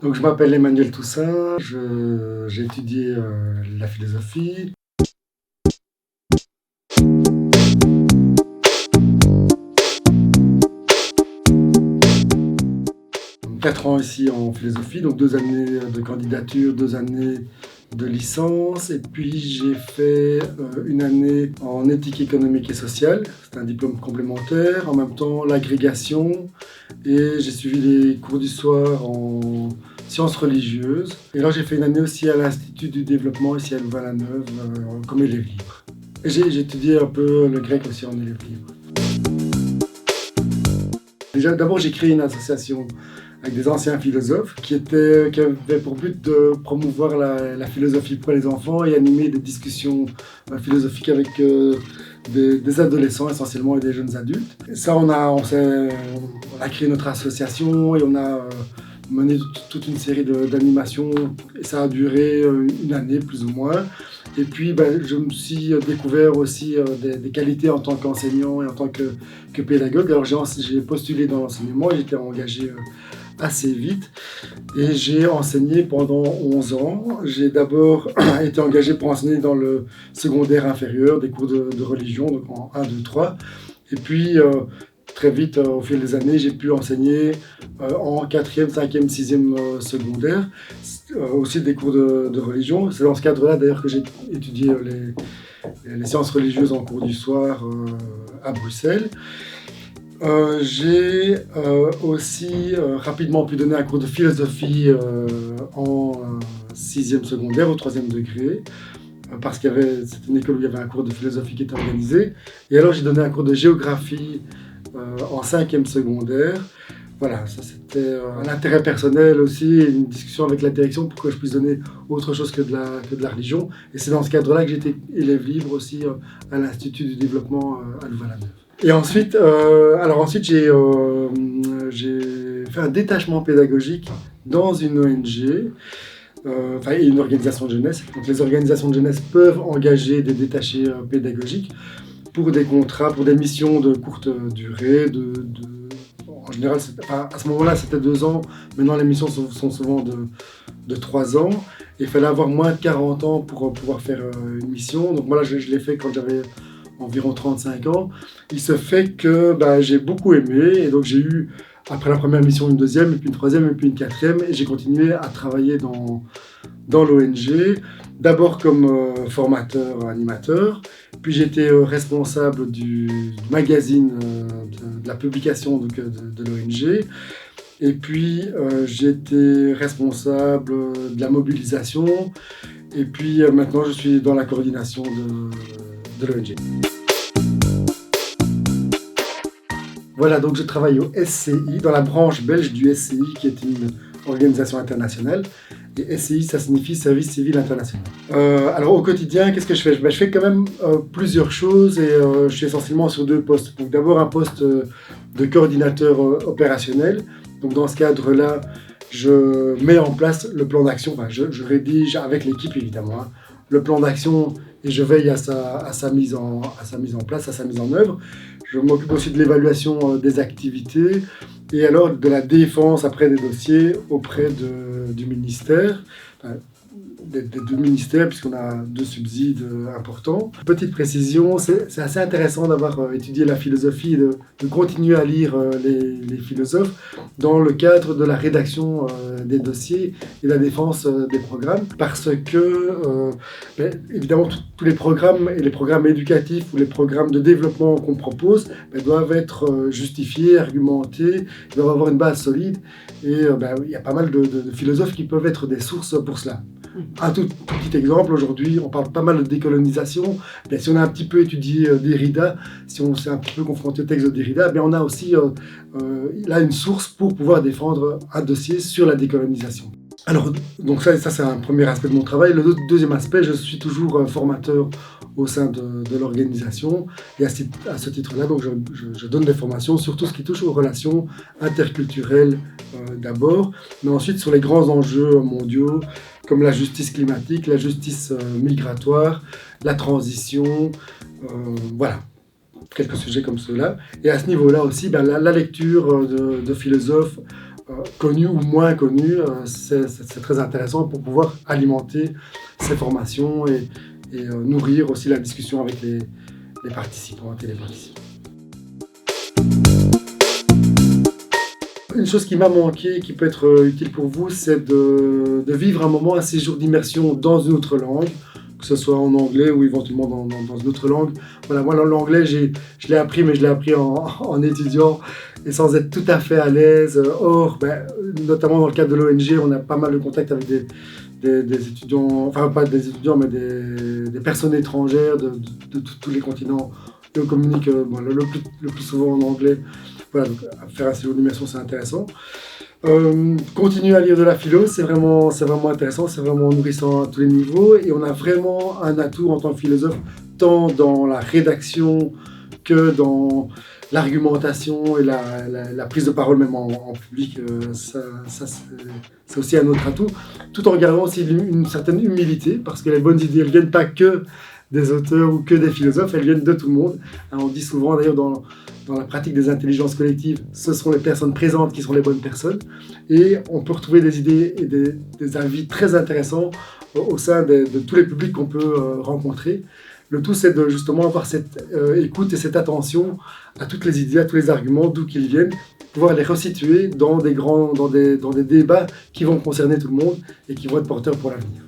Donc, je m'appelle Emmanuel Toussaint, j'ai étudié la philosophie. Donc, 4 ans ici en philosophie, donc 2 années de candidature, 2 années de licence, et puis j'ai fait 1 année en éthique économique et sociale, c'est un diplôme complémentaire, en même temps l'agrégation, et j'ai suivi les cours du soir en sciences religieuses. Et là j'ai fait 1 année aussi à l'Institut du développement ici à Louvain-la-Neuve comme élève libre. Et j'ai étudié un peu le grec aussi en élève libre. Déjà, d'abord j'ai créé une association avec des anciens philosophes qui avaient pour but de promouvoir la philosophie pour les enfants et animer des discussions philosophiques avec des adolescents essentiellement et des jeunes adultes. Et ça, on a créé notre association et on a mené toute une série d'animations et ça a duré 1 année plus ou moins. Et puis je me suis découvert aussi des qualités en tant qu'enseignant et en tant que pédagogue. Alors j'ai postulé dans l'enseignement et j'étais engagé assez vite et j'ai enseigné pendant 11 ans. J'ai d'abord été engagé pour enseigner dans le secondaire inférieur, des cours de religion, donc en 1, 2, 3. Et puis très vite, au fil des années, j'ai pu enseigner en 4e, 5e, 6e secondaire, aussi des cours de religion. C'est dans ce cadre-là d'ailleurs que j'ai étudié les sciences religieuses en cours du soir à Bruxelles. J'ai aussi rapidement pu donner un cours de philosophie en 6e secondaire, au 3e degré, parce qu'il y avait, c'était une école où il y avait un cours de philosophie qui était organisé. Et alors j'ai donné un cours de géographie en 5e secondaire. Voilà, ça c'était un intérêt personnel aussi, une discussion avec la direction pour que je puisse donner autre chose que de la religion. Et c'est dans ce cadre-là que j'étais élève libre aussi à l'Institut du développement à Louvain-la-Neuve. Et ensuite, j'ai fait un détachement pédagogique dans une ONG, et une organisation de jeunesse. Donc les organisations de jeunesse peuvent engager des détachés pédagogiques pour des contrats, pour des missions de courte durée. En général, à ce moment-là, c'était 2 ans. Maintenant, les missions sont souvent de 3 ans. Il fallait avoir moins de 40 ans pour pouvoir faire une mission. Donc moi, là, je l'ai fait quand j'avais environ 35 ans. Il se fait que j'ai beaucoup aimé et donc j'ai eu, après la première mission, une 2e, et puis une 3e, et puis une 4e, et j'ai continué à travailler dans l'ONG, d'abord comme formateur, animateur, puis j'étais responsable du magazine, de la publication donc, de l'ONG, et puis j'étais responsable de la mobilisation, et puis maintenant je suis dans la coordination de l'ONG. Voilà, donc je travaille au SCI, dans la branche belge du SCI, qui est une organisation internationale. Et SCI, ça signifie Service Civil International. Alors au quotidien, qu'est-ce que je fais ? Je fais quand même plusieurs choses et je suis essentiellement sur 2 postes. Donc d'abord un poste de coordinateur opérationnel. Donc dans ce cadre-là, je mets en place le plan d'action. Enfin, je rédige avec l'équipe évidemment le plan d'action et je veille à sa mise en place, à sa mise en œuvre. Je m'occupe aussi de l'évaluation des activités et alors de la défense après des dossiers auprès du ministère, des 2 ministères, puisqu'on a 2 subsides importants. Petite précision, c'est assez intéressant d'avoir étudié la philosophie et de continuer à lire les philosophes dans le cadre de la rédaction des dossiers et la défense des programmes, parce que, évidemment, tous les programmes et les programmes éducatifs ou les programmes de développement qu'on propose doivent être justifiés, argumentés, doivent avoir une base solide, et il y a pas mal de philosophes qui peuvent être des sources pour cela. Un tout petit exemple, aujourd'hui, on parle pas mal de décolonisation. Bien, si on a un petit peu étudié Derrida, si on s'est un petit peu confronté au texte de Derrida, on a aussi là une source pour pouvoir défendre un dossier sur la décolonisation. Alors, donc ça c'est un premier aspect de mon travail. Le deuxième aspect, je suis toujours formateur au sein de l'organisation. Et à ce titre-là, donc je donne des formations sur tout ce qui touche aux relations interculturelles d'abord, mais ensuite sur les grands enjeux mondiaux, comme la justice climatique, la justice migratoire, la transition, voilà, quelques sujets comme ceux-là. Et à ce niveau-là aussi, la lecture de philosophes connus ou moins connus, c'est très intéressant pour pouvoir alimenter ces formations et nourrir aussi la discussion avec les participantes et les participants. Une chose qui m'a manqué, qui peut être utile pour vous, c'est de vivre un moment, un séjour d'immersion dans une autre langue, que ce soit en anglais ou éventuellement dans une autre langue. Voilà, moi l'anglais, je l'ai appris, mais je l'ai appris en étudiant et sans être tout à fait à l'aise. Or, notamment dans le cadre de l'ONG, on a pas mal de contacts avec des étudiants, enfin pas des étudiants, mais des personnes étrangères de tous les continents. Et on communique le plus souvent en anglais. Voilà, donc faire un séjour d'immersion, c'est intéressant. Continuer à lire de la philo, c'est vraiment intéressant, c'est vraiment nourrissant à tous les niveaux. Et on a vraiment un atout en tant que philosophe, tant dans la rédaction que dans l'argumentation et la prise de parole même en public. C'est aussi un autre atout, tout en gardant aussi une certaine humilité, parce que les bonnes idées, elles ne viennent pas que des auteurs ou que des philosophes, elles viennent de tout le monde. On dit souvent d'ailleurs dans la pratique des intelligences collectives, ce sont les personnes présentes qui sont les bonnes personnes. Et on peut retrouver des idées et des avis très intéressants au sein de tous les publics qu'on peut rencontrer. Le tout, c'est de justement avoir cette écoute et cette attention à toutes les idées, à tous les arguments, d'où qu'ils viennent, pouvoir les resituer dans des débats qui vont concerner tout le monde et qui vont être porteurs pour l'avenir.